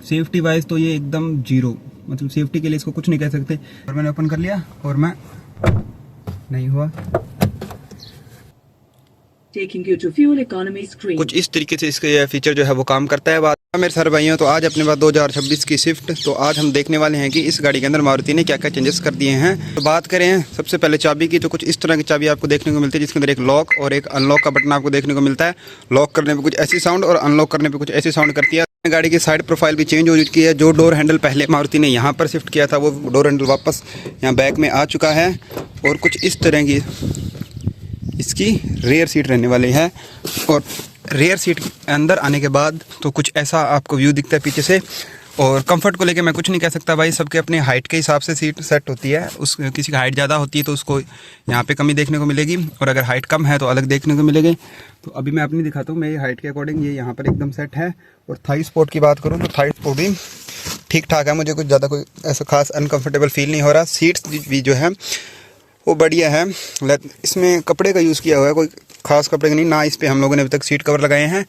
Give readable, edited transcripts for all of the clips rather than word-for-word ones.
Safety wise तो ये एकदम जीरो, मतलब सेफ्टी के लिए इसको कुछ नहीं कह सकते। और मैंने ओपन कर लिया और मैं नहीं हुआ। कुछ इस तरीके से इसका ये फीचर जो है वो काम करता है। बात मेरे सारे भाइयों, तो आज अपने पास 2026 की स्विफ्ट, तो आज हम देखने वाले हैं कि इस गाड़ी के अंदर मारुति ने क्या क्या चेंजेस कर दिए हैं। तो बात करें सबसे पहले चाबी की, तो कुछ इस तरह की चाबी आपको देखने को मिलती है, जिसके अंदर एक लॉक और एक अनलॉक का बटन आपको देखने को मिलता है। लॉक करने पर कुछ ऐसी साउंड और अनलॉक करने पर कुछ ऐसी साउंड करती है। गाड़ी की साइड प्रोफाइल भी चेंज हो चुकी है। जो डोर हैंडल पहले मारुति ने यहाँ पर शिफ्ट किया था, वो डोर हैंडल वापस यहाँ बैक में आ चुका है। और कुछ इस तरह की इसकी रेयर सीट रहने वाली है। और रेयर सीट के अंदर आने के बाद तो कुछ ऐसा आपको व्यू दिखता है पीछे से। और कंफर्ट को लेके मैं कुछ नहीं कह सकता भाई, सबके अपने हाइट के हिसाब से सीट सेट होती है। किसी की हाइट ज़्यादा होती है तो उसको यहाँ पे कमी देखने को मिलेगी, और अगर हाइट कम है तो अलग देखने को मिलेगी। तो अभी मैं अपनी दिखाता हूँ, मेरी हाइट के अकॉर्डिंग ये यहाँ पर एकदम सेट है। और थाई सपोर्ट की बात करूँ तो थाई सपोर्ट भी ठीक ठाक है, मुझे कुछ ज़्यादा कोई ऐसा खास अनकम्फर्टेबल फील नहीं हो रहा। सीट्स भी जो है वो बढ़िया है। इसमें कपड़े का यूज़ किया हुआ है, कोई खास कपड़े का नहीं ना। इस पर हम लोगों ने अभी तक सीट कवर लगाए हैं।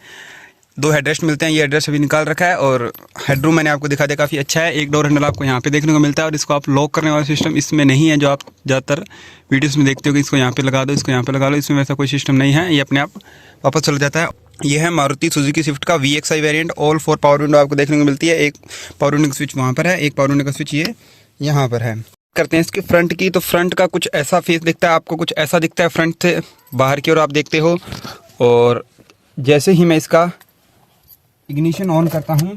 2 हेडरेस्ट मिलते हैं, ये हेडरेस्ट अभी निकाल रखा है। और हेडरूम मैंने आपको दिखा दिया, काफ़ी अच्छा है। एक डोर हैंडल आपको यहाँ पे देखने को मिलता है, और इसको आप लॉक करने वाला सिस्टम इसमें नहीं है, जो आप ज़्यादातर वीडियोस में देखते हो कि इसको यहाँ पे लगा दो, इसको यहाँ पे लगा लो। इसमें वैसा कोई सिस्टम नहीं है, ये अपने आप वापस चला जाता है। ये है मारुति सुजुकी स्विफ्ट का VXI variant. All 4 power window आपको देखने को मिलती है। एक पावर विंडो का स्विच वहाँ पर है, एक पावर विंडो का स्विच ये यहाँ पर है। करते हैं इसके फ्रंट की, तो फ्रंट का कुछ ऐसा फेस दिखता है आपको, कुछ ऐसा दिखता है फ्रंट से बाहर की ओर आप देखते हो। और जैसे ही मैं इसका इग्निशन ऑन करता हूँ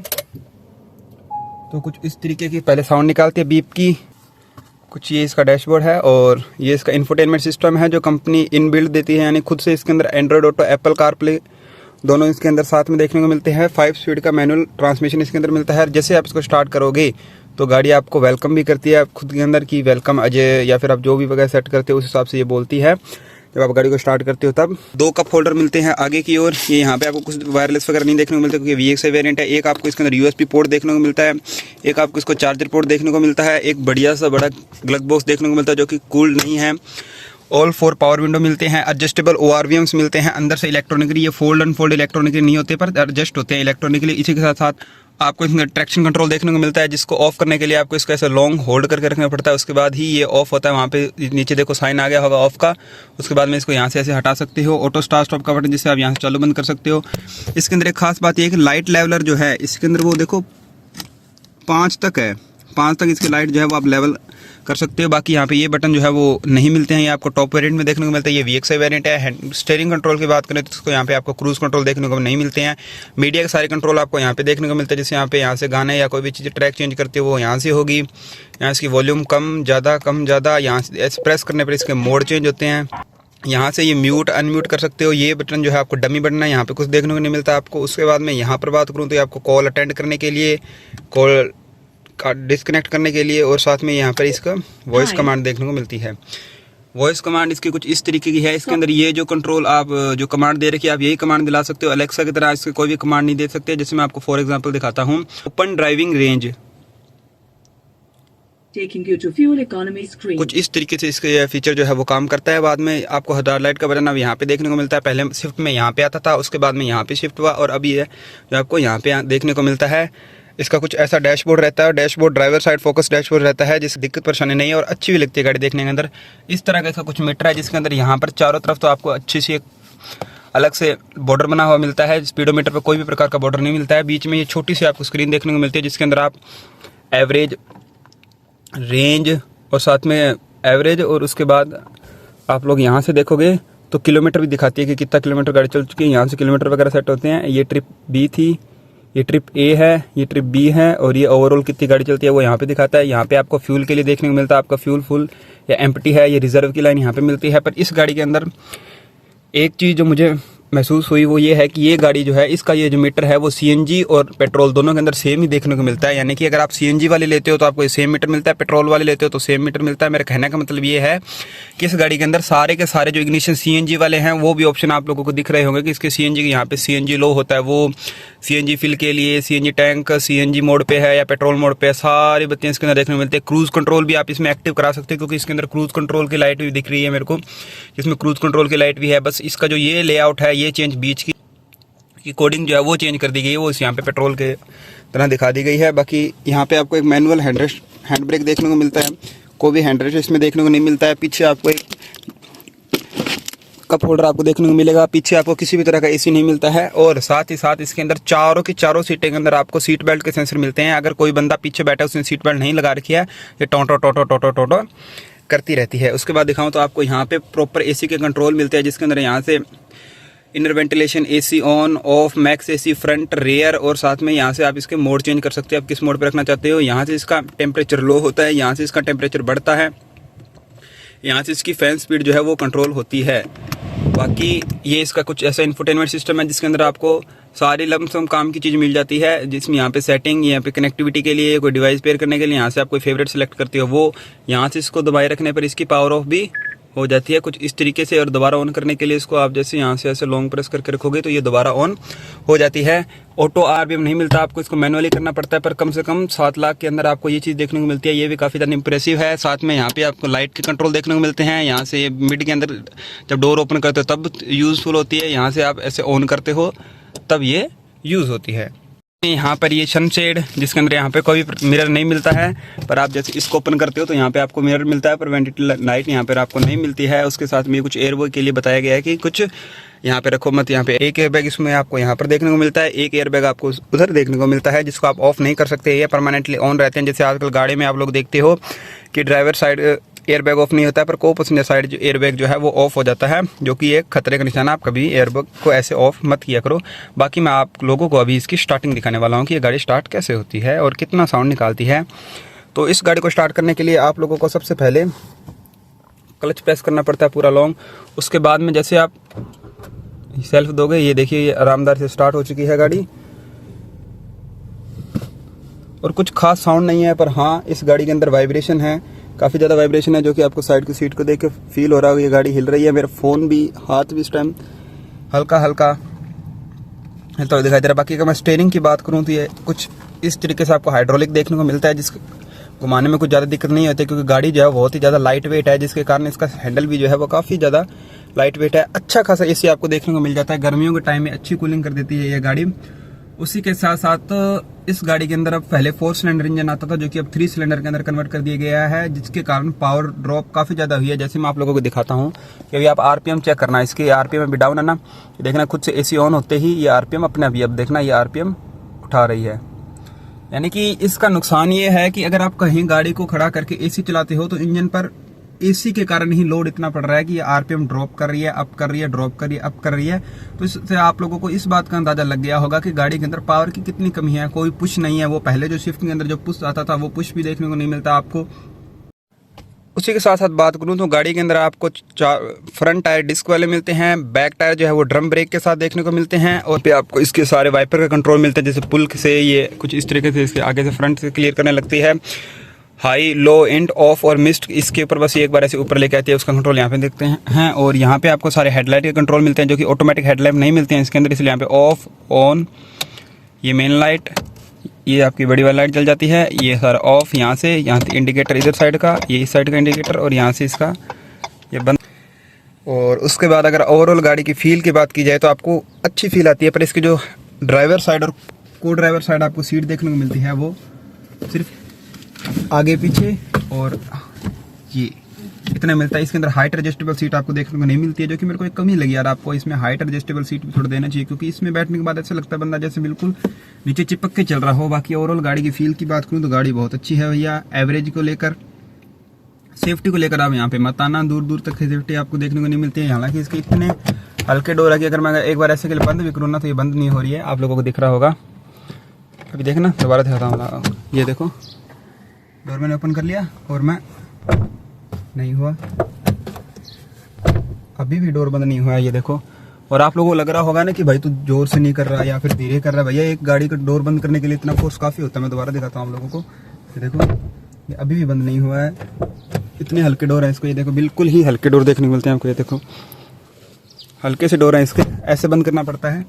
तो कुछ इस तरीके की पहले साउंड निकालती है बीप की। कुछ ये इसका डैशबोर्ड है, और ये इसका इंफोटेनमेंट सिस्टम है जो कंपनी इनबिल्ट देती है, यानी खुद से इसके अंदर एंड्रॉयड ऑटो, एप्पल कारप्ले दोनों इसके अंदर साथ में देखने को मिलते हैं। 5 स्पीड का मैनुअल ट्रांसमिशन इसके अंदर मिलता है। जैसे आप इसको स्टार्ट करोगे तो गाड़ी आपको वेलकम भी करती है खुद के अंदर की वेलकम अजय, या फिर आप जो भी वगैरह सेट करते हो उस हिसाब से ये बोलती है। जब आप गाड़ी को स्टार्ट करते हो तब 2 कप होल्डर मिलते हैं आगे की ओर। ये यहाँ पे आपको कुछ वायरलेस वगैरह नहीं देखने को मिलता, क्योंकि VXI वेरिएंट है। एक आपको इसके अंदर USB पोर्ट देखने को मिलता है, एक आपको इसको चार्जर पोर्ट देखने को मिलता है, एक बढ़िया सा बड़ा ग्लग बॉक्स देखने को मिलता है जो कि कूल नहीं है। ऑल 4 पावर विंडो मिलते हैं, एडजस्टेबल ORVMs मिलते हैं अंदर से इलेक्ट्रॉनिकली। ये फोल्ड अनफोल्ड इलेक्ट्रॉनिकली नहीं होते, पर एडजस्ट होते हैं इलेक्ट्रॉनिकली। इसी के साथ साथ आपको इसमें ट्रैक्शन कंट्रोल देखने को मिलता है, जिसको ऑफ करने के लिए आपको इसको ऐसे लॉन्ग होल्ड करके रखना पड़ता है, उसके बाद ही ये ऑफ होता है। वहाँ पे नीचे देखो साइन आ गया होगा ऑफ का, उसके बाद में इसको यहाँ से ऐसे हटा सकते हो। ऑटो स्टार्ट स्टॉप का बटन, जिससे आप यहाँ से चालू बंद कर सकते हो। इसके अंदर एक खास बात ये है कि लाइट लेवलर जो है इसके अंदर वो देखो 5 तक है, 5 तक इसकी लाइट जो है वो आप लेवल कर सकते हो। बाकी यहाँ पे ये बटन जो है वो नहीं मिलते हैं, ये आपको टॉप वेरिएंट में देखने को मिलता है। ये VXI वेरिएंट है। स्टीयरिंग कंट्रोल की बात करें तो इसको यहाँ पे आपको क्रूज कंट्रोल देखने को नहीं मिलते हैं। मीडिया के सारे कंट्रोल आपको यहाँ पे देखने को मिलता है, जैसे यहाँ से गाने या कोई भी चीज़ ट्रैक चेंज करते हो वो यहाँ से होगी। यहाँ इसकी वॉल्यूम कम ज़्यादा, यहाँ से प्रेस करने पर इसके मोड चेंज होते हैं। यहाँ से ये म्यूट अनम्यूट कर सकते हो। ये बटन जो है आपको डमी बटन है, यहाँ पे कुछ देखने को नहीं मिलता आपको। उसके बाद में यहाँ पर बात करूँ तो आपको कॉल अटेंड करने के लिए, कॉल डिस्कनेक्ट करने के लिए, और साथ में यहाँ पर इसका वॉइस कमांड देखने को मिलती है। वॉइस कमांड इसकी कुछ इस तरीके की है। इसके अंदर ये जो कंट्रोल आप जो कमांड दे रखी है, आप यही कमांड दिला सकते हो। अलेक्सा की तरह इसके कोई भी कमांड नहीं दे सकते। जैसे मैं आपको फॉर एग्जांपल दिखाता हूँ, ओपन ड्राइविंग रेंज, कुछ इस तरीके से इसका ये फीचर जो है वो काम करता है। बाद में आपको हज़ार लाइट का बटन अब यहाँ पे देखने को मिलता है। पहले शिफ्ट में यहाँ पे आता था, उसके बाद में यहाँ पे शिफ्ट हुआ, और अभी ये जो आपको यहाँ पे देखने को मिलता है। इसका कुछ ऐसा डैशबोर्ड रहता है, dashboard driver side focus dashboard रहता है, जिससे दिक्कत परेशानी नहीं है और अच्छी भी लगती है गाड़ी देखने के अंदर। इस तरह का इसका कुछ मीटर है, जिसके अंदर यहाँ पर चारों तरफ तो आपको अच्छी सी एक अलग से बॉर्डर बना हुआ मिलता है। स्पीडोमीटर पर कोई भी प्रकार का बॉर्डर नहीं मिलता है। बीच में ये छोटी सी आपको स्क्रीन देखने को मिलती है, जिसके अंदर आप एवरेज, रेंज और साथ में एवरेज, और उसके बाद आप लोग यहाँ से देखोगे तो किलोमीटर भी दिखाती है कि कितना किलोमीटर गाड़ी चल चुकी है। यहाँ से किलोमीटर वगैरह सेट होते हैं। ये ट्रिप B थी, ये ट्रिप A है, ये ट्रिप B है, और ये ओवरऑल कितनी गाड़ी चलती है वो यहाँ पे दिखाता है। यहाँ पे आपको फ्यूल के लिए देखने को मिलता है, आपका फ्यूल फुल या एम्प्टी है, ये रिजर्व की लाइन यहाँ पे मिलती है। पर इस गाड़ी के अंदर एक चीज़ जो मुझे महसूस हुई वो ये है कि ये गाड़ी जो है, इसका ये जो मीटर है वो CNG और पेट्रोल दोनों के अंदर सेम ही देखने को मिलता है। यानी कि अगर आप CNG वाले लेते हो तो आपको सेम मीटर मिलता है, पेट्रोल वाले लेते हो तो सेम मीटर मिलता है। मेरे कहने का मतलब ये है कि इस गाड़ी के अंदर सारे के सारे जो इग्निशन CNG वाले हैं वो भी ऑप्शन आप लोगों को दिख रहे होंगे कि इसके CNG के यहाँ पे CNG लो होता है, वो CNG फिल के लिए CNG टैंक CNG मोड पे है या पेट्रोल मोड पे है, सारी बत्तियाँ इसके अंदर देखने को मिलती है। क्रूज़ कंट्रोल भी आप इसमें एक्टिव करा सकते हो, क्योंकि इसके अंदर क्रूज़ कंट्रोल की लाइट भी दिख रही है मेरे को, इसमें क्रूज़ कंट्रोल की लाइट भी है। बस इसका जो ये लेआउट है, ये चेंज बीच की कोडिंग जो है वो चेंज कर दी गई है। वो यहाँ पे पेट्रोल के तरह दिखा दी गई है। बाकी यहाँ पे आपको एक मैनुअल हैंड ब्रेक देखने को मिलता है, कोई भी हैंड रेस्ट इसमें देखने को नहीं मिलता है। पीछे आपको एक कप होल्डर आपको देखने को मिलेगा। पीछे आपको किसी भी तरह का एसी नहीं मिलता है, और साथ ही साथ इसके अंदर चारों की चारों सीटें के अंदर आपको सीट बेल्ट के सेंसर मिलते हैं। अगर कोई बंदा पीछे बैठा है उसने सीट बेल्ट नहीं लगा रखी है, ये टोटो टोटो टोटो टोटो करती रहती है। उसके बाद दिखाऊं तो आपको यहाँ पे प्रॉपर एसी के कंट्रोल मिलते हैं, जिसके अंदर यहाँ से inner ventilation, AC on off, max AC, front rear, और साथ में यहाँ से आप इसके मोड चेंज कर सकते हो, आप किस मोड पे रखना चाहते हो। यहाँ से इसका टेम्परेचर लो होता है, यहाँ से इसका टेम्परेचर बढ़ता है, यहाँ से इसकी फैन स्पीड जो है वो कंट्रोल होती है। बाकी ये इसका कुछ ऐसा इंफोटेनमेंट सिस्टम है जिसके अंदर आपको सारी लमसम काम की चीज़ मिल जाती है, जिसमें यहाँ पे सेटिंग, यहाँ पे कनेक्टिविटी के लिए, कोई डिवाइस पेयर करने के लिए यहाँ से आप कोई फेवरेट सेलेक्ट करते हो वो, यहाँ से इसको दबाए रखने पर इसकी पावर ऑफ भी हो जाती है कुछ इस तरीके से। और दोबारा ऑन करने के लिए इसको आप जैसे यहाँ से ऐसे लॉन्ग प्रेस करके रखोगे तो ये दोबारा ऑन हो जाती है। ऑटो आरपीएम नहीं मिलता आपको, इसको मैनुअली करना पड़ता है, पर कम से कम 7 लाख के अंदर आपको ये चीज़ देखने को मिलती है। ये भी काफ़ी ज़्यादा इंप्रेसिव है। साथ में यहाँ पे आपको लाइट के कंट्रोल देखने को मिलते हैं। यहाँ से मिड के अंदर जब डोर ओपन करते हो तब यूज़फुल होती है, यहाँ से आप ऐसे ऑन करते हो तब ये यूज़ होती है। यहाँ पर ये सनशेड, जिसके अंदर यहाँ पे कोई मिरर नहीं मिलता है, पर आप जैसे इसको ओपन करते हो तो यहाँ पे आपको मिरर मिलता है, पर वेंटिलेटर लाइट यहाँ पर आपको नहीं मिलती है। उसके साथ में कुछ एयरबैग के लिए बताया गया है कि कुछ यहाँ पे रखो मत। यहाँ पे एक एयरबैग इसमें आपको यहाँ पर देखने को मिलता है, एक एयरबैग आपको उधर देखने को मिलता है, जिसको आप ऑफ नहीं कर सकते, ये परमानेंटली ऑन रहते हैं। जैसे आजकल गाड़ी में आप लोग देखते हो कि ड्राइवर साइड एयरबैग ऑफ नहीं होता है, पर को पैसेंजर साइड जो एयरबैग जो है वो ऑफ हो जाता है, जो कि एक खतरे का निशान है। आप कभी एयरबैग को ऐसे ऑफ मत किया करो। बाकी मैं आप लोगों को अभी इसकी स्टार्टिंग दिखाने वाला हूँ कि ये गाड़ी स्टार्ट कैसे होती है और कितना साउंड निकालती है। तो इस गाड़ी को स्टार्ट करने के लिए आप लोगों को सबसे पहले क्लच प्रेस करना पड़ता है पूरा लॉन्ग। उसके बाद में जैसे आप सेल्फ दोगे, ये देखिए ये आरामदार से स्टार्ट हो चुकी है गाड़ी, और कुछ खास साउंड नहीं है, पर हाँ इस गाड़ी के अंदर वाइब्रेशन है, काफ़ी ज़्यादा वाइब्रेशन है, जो कि आपको साइड की सीट को देख के फील हो रहा है। ये गाड़ी हिल रही है, मेरा फ़ोन भी, हाथ भी इस टाइम हल्का हल्का हिलता हुआ दिखाई दे रहा है। बाकी अगर मैं स्टीयरिंग की बात करूँ तो ये कुछ इस तरीके से आपको हाइड्रोलिक देखने को मिलता है, जिसको घुमाने में कुछ ज़्यादा दिक्कत नहीं होती, क्योंकि गाड़ी जो है बहुत ही ज़्यादा लाइट वेट है, जिसके कारण इसका हैंडल भी जो है वो काफ़ी ज़्यादा लाइट वेट है। अच्छा खासा एसी आपको देखने को मिल जाता है, गर्मियों के टाइम में अच्छी कूलिंग कर देती है ये गाड़ी। उसी के साथ साथ इस गाड़ी के अंदर अब पहले 4 सिलेंडर इंजन आता था, जो कि अब 3 सिलेंडर के अंदर कन्वर्ट कर दिया गया है, जिसके कारण पावर ड्रॉप काफ़ी ज़्यादा हुई है। जैसे मैं आप लोगों को दिखाता हूँ कि अभी आप आरपीएम चेक करना, इसकी आरपीएम अभी डाउन है ना, देखना खुद से एसी ऑन होते ही ये आरपीएम अपने अभी अब देखना ये आरपीएम उठा रही है। यानी कि इसका नुकसान ये है कि अगर आप कहीं गाड़ी को खड़ा करके एसी चलाते हो तो इंजन पर एसी के कारण ही लोड इतना पड़ रहा है कि ये आरपीएम ड्रॉप कर रही है, अप कर रही है, ड्रॉप कर रही है, अप कर रही है। तो इससे आप लोगों को इस बात का अंदाजा लग गया होगा कि गाड़ी के अंदर पावर की कितनी कमी है। कोई पुश नहीं है, वो पहले जो शिफ्ट के अंदर जो पुश आता था वो पुश भी देखने को नहीं मिलता आपको। उसी के साथ साथ बात करूं तो गाड़ी के अंदर आपको फ्रंट टायर डिस्क वाले मिलते हैं, बैक टायर जो है वो ड्रम ब्रेक के साथ देखने को मिलते हैं, और पे आपको इसके सारे वाइपर का कंट्रोल मिलते हैं, जैसे पुल से ये कुछ इस तरीके से इसके आगे से फ्रंट से क्लियर करने लगती है। हाई, लो, एंड, ऑफ और मिस्ट, इसके ऊपर बस एक बार ऐसे ऊपर लेके आती है, उसका कंट्रोल यहाँ पे देखते हैं। और यहाँ पे आपको सारे हेडलाइट के कंट्रोल मिलते हैं, जो कि ऑटोमेटिक हेडलाइट नहीं मिलते हैं इसके अंदर, इसलिए यहाँ पे ऑफ, ऑन, ये मेन लाइट, ये आपकी बड़ी वाली लाइट जल जाती है, ये सारा ऑफ, यहाँ से इंडिकेटर इधर साइड का, ये इस साइड का इंडिकेटर, और यहाँ से इसका ये बंद। और उसके बाद अगर ओवरऑल गाड़ी की फील की बात की जाए तो आपको अच्छी फील आती है, पर इसकी जो ड्राइवर साइड और को ड्राइवर साइड आपको सीट देखने को मिलती है वो सिर्फ आगे पीछे और ये इतना मिलता है। इसके अंदर हाइट एडजस्टेबल सीट आपको देखने को नहीं मिलती है, जो कि मेरे को एक कमी लगी यार। आपको इसमें हाइट एडजस्टेबल सीट भी थोड़ा देना चाहिए, क्योंकि इसमें बैठने के बाद ऐसा लगता है बंदा जैसे बिल्कुल नीचे चिपक के चल रहा हो। बाकी ओवरऑल गाड़ी की फील की बात करूँ तो गाड़ी बहुत अच्छी है भैया। एवरेज को लेकर, सेफ्टी को लेकर आप यहाँ पे मत आना, दूर दूर तक सेफ्टी आपको देखने को नहीं मिलती है। हालांकि इसके इतने हल्के डोर है कि अगर मैं एक बार ऐसे के लिए बंद भी करूँ ना तो ये बंद नहीं हो रही है, आप लोगों को दिख रहा होगा। अभी देखना, दोबारा दिखाता हूँ, ये देखो डोर मैंने ओपन कर लिया और मैं नहीं हुआ, अभी भी डोर बंद नहीं हुआ है, ये देखो। और आप लोगों को लग रहा होगा ना कि भाई तू जोर से नहीं कर रहा या फिर धीरे कर रहा है। भैया एक गाड़ी का डोर बंद करने के लिए इतना फोर्स काफ़ी होता है। मैं दोबारा दिखाता हूँ आप लोगों को, ये देखो ये अभी भी बंद नहीं हुआ है, इतने हल्के डोर हैं इसको। ये देखो बिल्कुल ही हल्के डोर देखने को मिलते हैं आपको, ये देखो हल्के से डोर हैं इसके, ऐसे बंद करना पड़ता है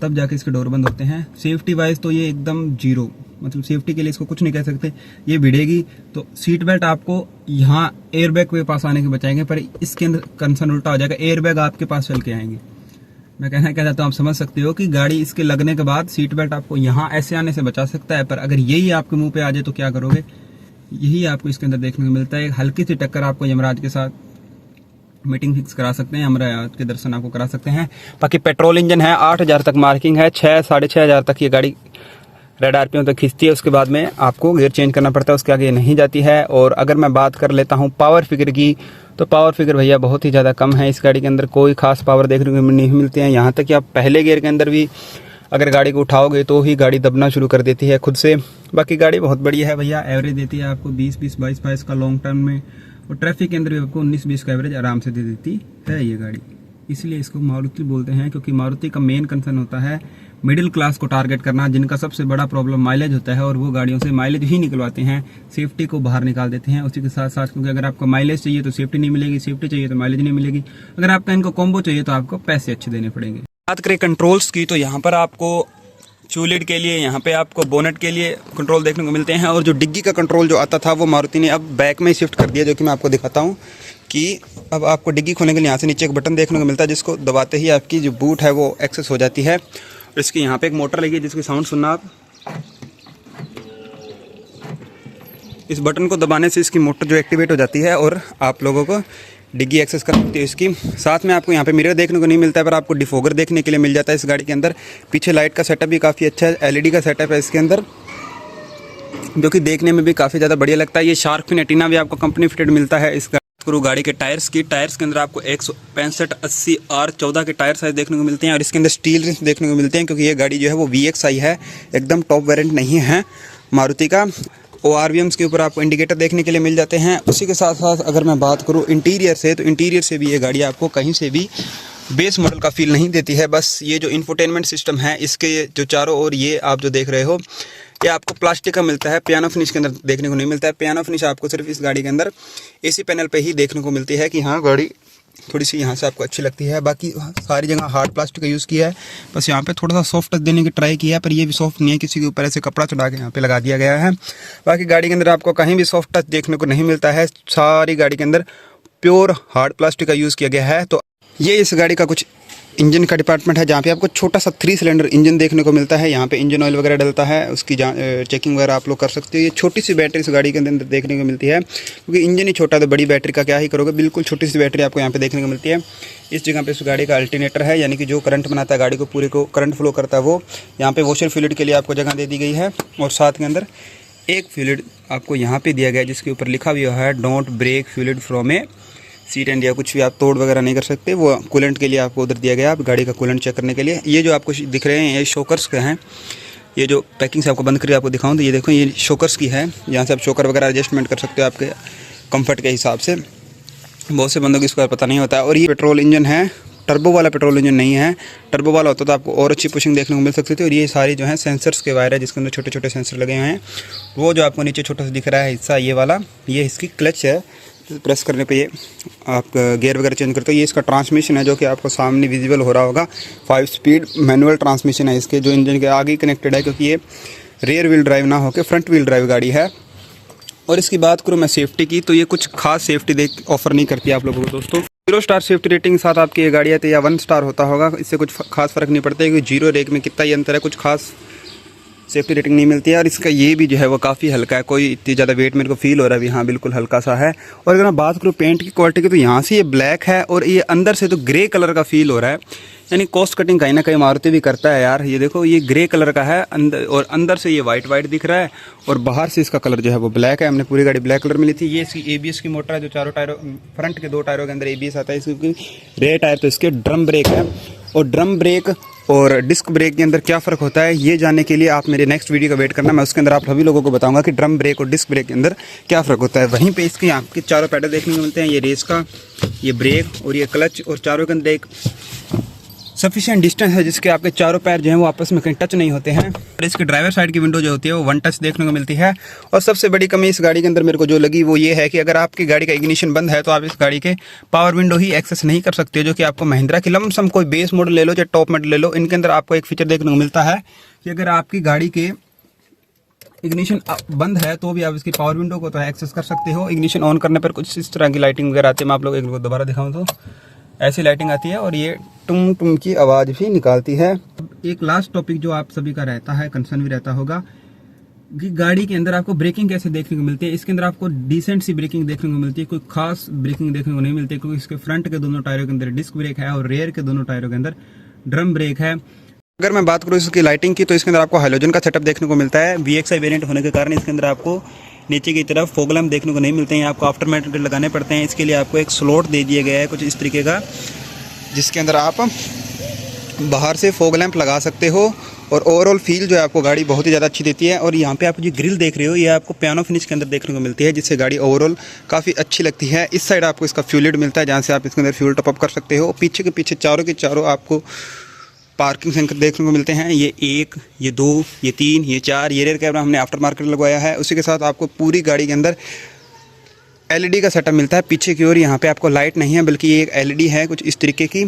तब जाके इसके डोर बंद होते हैं। सेफ्टी वाइज तो ये एकदम जीरो, मतलब सेफ्टी के लिए इसको कुछ नहीं कह सकते। ये भिड़ेगी तो सीट बेल्ट आपको यहाँ एयरबैग के पास आने के बचाएंगे, पर इसके अंदर कंसर्न उल्टा हो जाएगा, एयरबैग आपके पास चल के आएंगे। मैं कहना क्या चाहता हूँ, आप समझ सकते हो कि गाड़ी इसके लगने के बाद सीट बेल्ट आपको यहाँ ऐसे आने से बचा सकता है, पर अगर यही आपके मुंह पे आ जाए तो क्या करोगे। यही आपको इसके अंदर देखने को मिलता है। एक हल्की सी टक्कर आपको यमराज के साथ मीटिंग फिक्स करा सकते हैं, यमराज के दर्शन आपको करा सकते हैं। बाकी पेट्रोल इंजन है, 8000 तक मार्किंग है, 6-6500 तक ये गाड़ी रेड आरपीएम तक खींचती है। उसके बाद में आपको गियर चेंज करना पड़ता है, उसके आगे नहीं जाती है। और अगर मैं बात कर लेता हूँ पावर फिगर की, तो पावर फिगर भैया बहुत ही ज़्यादा कम है। इस गाड़ी के अंदर कोई खास पावर देखने को नहीं मिलती है। यहाँ तक कि आप पहले गियर के अंदर भी अगर गाड़ी को उठाओगे तो ही गाड़ी दबना शुरू कर देती है खुद से। बाकी गाड़ी बहुत बढ़िया है भैया, एवरेज देती है आपको 20-20, 22-22 का लॉन्ग टर्म में, और ट्रैफिक के अंदर भी आपको 19-20 का एवरेज आराम से दे देती है ये गाड़ी। इसलिए इसको मारुति बोलते हैं, क्योंकि मारुति का मेन कंसर्न होता है मिडिल क्लास को टारगेट करना, जिनका सबसे बड़ा प्रॉब्लम माइलेज होता है, और वो गाड़ियों से माइलेज ही निकलवाते हैं, सेफ्टी को बाहर निकाल देते हैं। उसी के साथ साथ क्योंकि अगर आपको माइलेज चाहिए तो सेफ्टी नहीं मिलेगी, सेफ्टी चाहिए तो माइलेज नहीं मिलेगी। अगर आपका इनको कॉम्बो चाहिए तो आपको पैसे अच्छे देने पड़ेंगे। बात करें कंट्रोल्स की, तो यहाँ पर आपको चूलिट के लिए, यहाँ पे आपको बोनेट के लिए कंट्रोल देखने को मिलते हैं। और जो डिग्गी का कंट्रोल जो आता था वो मारुति ने अब बैक में ही शिफ्ट कर दिया, जो कि मैं आपको दिखाता हूँ कि अब आपको डिग्गी खोलने के लिए यहाँ से नीचे एक बटन देखने को मिलता है, जिसको दबाते ही आपकी जो बूट है वो एक्सेस हो जाती है। और इसकी यहाँ पे एक मोटर लगी है जिसकी साउंड सुनना आप। इस बटन को दबाने से इसकी मोटर जो एक्टिवेट हो जाती है और आप लोगों को डिग्गी एक्सेस कर सकती है इसकी। साथ में आपको यहाँ पे मिरर देखने को नहीं मिलता है, पर आपको डिफोगर देखने के लिए मिल जाता है इस गाड़ी के अंदर। पीछे लाइट का सेटअप भी काफ़ी अच्छा है, एलईडी का सेटअप है इसके अंदर, जो कि देखने में भी काफ़ी ज़्यादा बढ़िया लगता है। ये शार्क फिन एंटीना भी आपको कंपनी फिटेड मिलता है। इस गाड़ी के टायर्स की, टायर्स के अंदर आपको 165-80 R14 के टायर साइज देखने को मिलते हैं, और इसके अंदर स्टील रिम्स देखने को मिलते हैं, क्योंकि ये गाड़ी जो है वो VXI है, एकदम टॉप वेरिएंट नहीं है मारुति का। ORVMs के ऊपर आपको इंडिकेटर देखने के लिए मिल जाते हैं। उसी के साथ साथ अगर मैं बात करूँ इंटीरियर से, तो इंटीरियर से भी ये गाड़ी आपको कहीं से भी बेस मॉडल का फील नहीं देती है। बस ये जो इंफोटेनमेंट सिस्टम है इसके जो चारों ओर ये आप जो देख रहे हो, ये आपको प्लास्टिक का मिलता है, पियानो फिनिश के अंदर देखने को नहीं मिलता है। पियानो फिनिश आपको सिर्फ इस गाड़ी के अंदर AC पैनल पे ही देखने को मिलती है कि हाँ गाड़ी थोड़ी सी यहाँ से आपको अच्छी लगती है। बाकी सारी जगह हार्ड प्लास्टिक का यूज़ किया है, बस यहाँ पे थोड़ा सा सॉफ्ट टच देने की ट्राई किया है, पर ये भी सॉफ्ट नहीं है, किसी के ऊपर ऐसे कपड़ा चढ़ा के यहाँ पे लगा दिया गया है। बाकी गाड़ी के अंदर आपको कहीं भी सॉफ्ट टच देखने को नहीं मिलता है, सारी गाड़ी के अंदर प्योर हार्ड प्लास्टिक का यूज़ किया गया है। तो ये इस गाड़ी का कुछ इंजन का डिपार्टमेंट है, जहाँ पे आपको छोटा सा 3 सिलेंडर इंजन देखने को मिलता है। यहाँ पे इंजन ऑयल वगैरह डलता है, उसकी चेकिंग वगैरह आप लोग कर सकते हो। ये छोटी सी बैटरी इस गाड़ी के अंदर देखने को मिलती है, क्योंकि इंजन ही छोटा, तो बड़ी बैटरी का क्या ही करोगे। बिल्कुल छोटी सी बैटरी आपको यहाँ पे देखने को मिलती है। इस जगह पे इस गाड़ी का अल्टरनेटर है, यानी कि जो करंट बनाता है गाड़ी को, पूरे को करंट फ्लो करता है वो। यहाँ पे वॉशर फ्लूइड के लिए आपको जगह दे दी गई है, और साथ के अंदर एक फ्लूइड आपको यहाँ पे दिया गया है, जिसके ऊपर लिखा हुआ है don't break fluid from a seat end, या कुछ भी आप तोड़ वगैरह नहीं कर सकते। वो कूलेंट के लिए आपको उधर दिया गया, आप गाड़ी का कूलेंट चेक करने के लिए। ये जो आपको दिख रहे हैं ये शॉकर्स के हैं। ये जो पैकिंग से आपको बंद करके आपको दिखाऊं, तो ये देखो ये शॉकर्स की है, यहाँ से आप शॉकर वगैरह एडजस्टमेंट कर सकते हो आपके कंफर्ट के हिसाब से। बहुत से बंदों को इसका पता नहीं होता है। और ये पेट्रोल इंजन है, टर्बो वाला पेट्रोल इंजन नहीं है। टर्बो वाला होता तो आपको और अच्छी पुशिंग देखने को मिल सकती थी। और ये सारी जो है सेंसर्स के वायर है, जिसके अंदर छोटे छोटे सेंसर लगे हुए हैं। वो जो आपको नीचे छोटा सा दिख रहा है हिस्सा, ये वाला, ये इसकी क्लच है, प्रेस करने पे ये आप गियर वगैरह चेंज करते हो। ये इसका ट्रांसमिशन है, जो कि आपको सामने विजिबल हो रहा होगा। 5 स्पीड मैनुअल ट्रांसमिशन है इसके, जो इंजन के आगे कनेक्टेड है, क्योंकि ये रियर व्हील ड्राइव ना होकर फ्रंट व्हील ड्राइव गाड़ी है। और इसकी बात करूँ मैं सेफ्टी की, तो ये कुछ खास सेफ्टी ऑफर नहीं करती है आप लोगों को दोस्तों। 0 स्टार सेफ्टी रेटिंग के साथ आपकी ये गाड़ी है, तो या 1 स्टार होता होगा, इससे कुछ खास फर्क नहीं पड़ता है, क्योंकि 0 रेक में कितना ही अंतर है, कुछ खास सेफ्टी रेटिंग नहीं मिलती है। और इसका ये भी जो है वो काफ़ी हल्का है, कोई इतनी ज़्यादा वेट मेरे को फील हो रहा है अभी, हाँ बिल्कुल हल्का सा है। और अगर मैं बात करूँ पेंट की क्वालिटी की, तो यहाँ से ये ब्लैक है और ये अंदर से तो ग्रे कलर का फील हो रहा है, यानी कॉस्ट कटिंग कहीं ना कहीं मारुति भी करता है यार। ये देखो ये ग्रे कलर का है अंदर, और अंदर से ये वाइट दिख रहा है, और बाहर से इसका कलर जो है वो ब्लैक है। हमने पूरी गाड़ी ब्लैक कलर मिली थी। ये इसकी ABS की मोटर है, जो चारों टायरों, फ्रंट के 2 टायरों के अंदर ABS आता है। इसकी रेयर टायर तो इसके ड्रम ब्रेक है। और ड्रम ब्रेक और डिस्क ब्रेक के अंदर क्या फ़र्क होता है, ये जानने के लिए आप मेरे नेक्स्ट वीडियो का वेट करना। मैं उसके अंदर आप सभी लोगों को बताऊंगा कि ड्रम ब्रेक और डिस्क ब्रेक के अंदर क्या फ़र्क होता है। वहीं पे इसके आपके चारों पैडल देखने को मिलते हैं, ये रेस का, ये ब्रेक और ये क्लच, और चारों के अंदर एक सफिशिएंट डिस्टेंस है, जिसके आपके चारों पैर जो हैं वो आपस में कहीं टच नहीं होते हैं। और इसकी ड्राइवर साइड की विंडो जो होती है वो 1 टच देखने को मिलती है। और सबसे बड़ी कमी इस गाड़ी के अंदर मेरे को जो लगी वो ये है कि अगर आपकी गाड़ी का इग्निशन बंद है, तो आप इस गाड़ी के पावर विंडो ही एक्सेस नहीं कर सकते, जो कि आपको महिंद्रा की लमसम कोई बेस मॉडल ले लो चाहे टॉप मॉडल ले लो, इनके अंदर आपको एक फीचर देखने को मिलता है कि अगर आपकी गाड़ी के इग्निशन बंद है तो भी आप इसकी पावर विंडो को तो एक्सेस कर सकते हो। इग्निशन ऑन करने पर कुछ इस तरह की लाइटिंग वगैरह आती है। मैं आप लोग एक दोबारा दिखाऊँ तो ऐसी लाइटिंग आती है, और ये टुम टुम की आवाज़ भी निकालती है। एक लास्ट टॉपिक जो आप सभी का रहता है, कंसर्न भी रहता होगा कि गाड़ी के अंदर आपको ब्रेकिंग कैसे देखने को मिलती है। इसके अंदर आपको डिसेंट सी ब्रेकिंग देखने को मिलती है, कोई खास ब्रेकिंग देखने को नहीं मिलती, क्योंकि इसके फ्रंट के दोनों टायरों के अंदर डिस्क ब्रेक है और रेयर के दोनों टायरों के अंदर ड्रम ब्रेक है। अगर मैं बात करूँ इसकी लाइटिंग की, तो इसके अंदर आपको हाइलोजन का सेटअप देखने को मिलता है। VXI वेरिएंट होने के कारण इसके अंदर आपको नीचे की तरफ फॉग लैंप देखने को नहीं मिलते हैं, आपको आफ्टर मार्केट लगाने पड़ते हैं। इसके लिए आपको एक स्लॉट दे दिया गया है कुछ इस तरीके का, जिसके अंदर आप बाहर से फॉग लैंप लगा सकते हो और ओवरऑल फील जो है आपको गाड़ी बहुत ही ज़्यादा अच्छी देती है। और यहाँ पे आप जो ग्रिल देख रहे हो, ये आपको पियानो फिनिश के अंदर देखने को मिलती है, जिससे गाड़ी ओवरऑल काफ़ी अच्छी लगती है। इस साइड आपको इसका फ्यूल लिड मिलता है, जहाँ से आप इसके अंदर फ्यूल टॉपअप कर सकते हो। पीछे के पीछे चारों के चारों आपको पार्किंग सेंसर देखने को मिलते हैं। ये 1, ये 2, ये 3, ये 4। ये रेयर कैमरा हमने आफ्टर मार्केट लगवाया है। उसी के साथ आपको पूरी गाड़ी के अंदर LED का सेटअप मिलता है पीछे की ओर। यहाँ पे आपको लाइट नहीं है, बल्कि ये एक LED है कुछ इस तरीके की।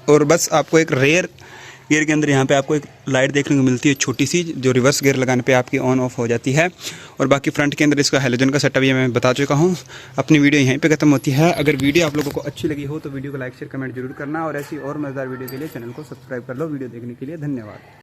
और बस आपको एक रेयर गियर के अंदर यहाँ पे आपको एक लाइट देखने को मिलती है छोटी सी, जो रिवर्स गियर लगाने पे आपकी ऑन ऑफ हो जाती है। और बाकी फ्रंट के अंदर इसका हैलोजन का सेटअप ये मैं बता चुका हूँ। अपनी वीडियो यहीं पे खत्म होती है। अगर वीडियो आप लोगों को अच्छी लगी हो तो वीडियो को लाइक शेयर कमेंट जरूर करना, और ऐसी और मज़ेदार वीडियो के लिए चैनल को सब्सक्राइब कर लो। वीडियो देखने के लिए धन्यवाद।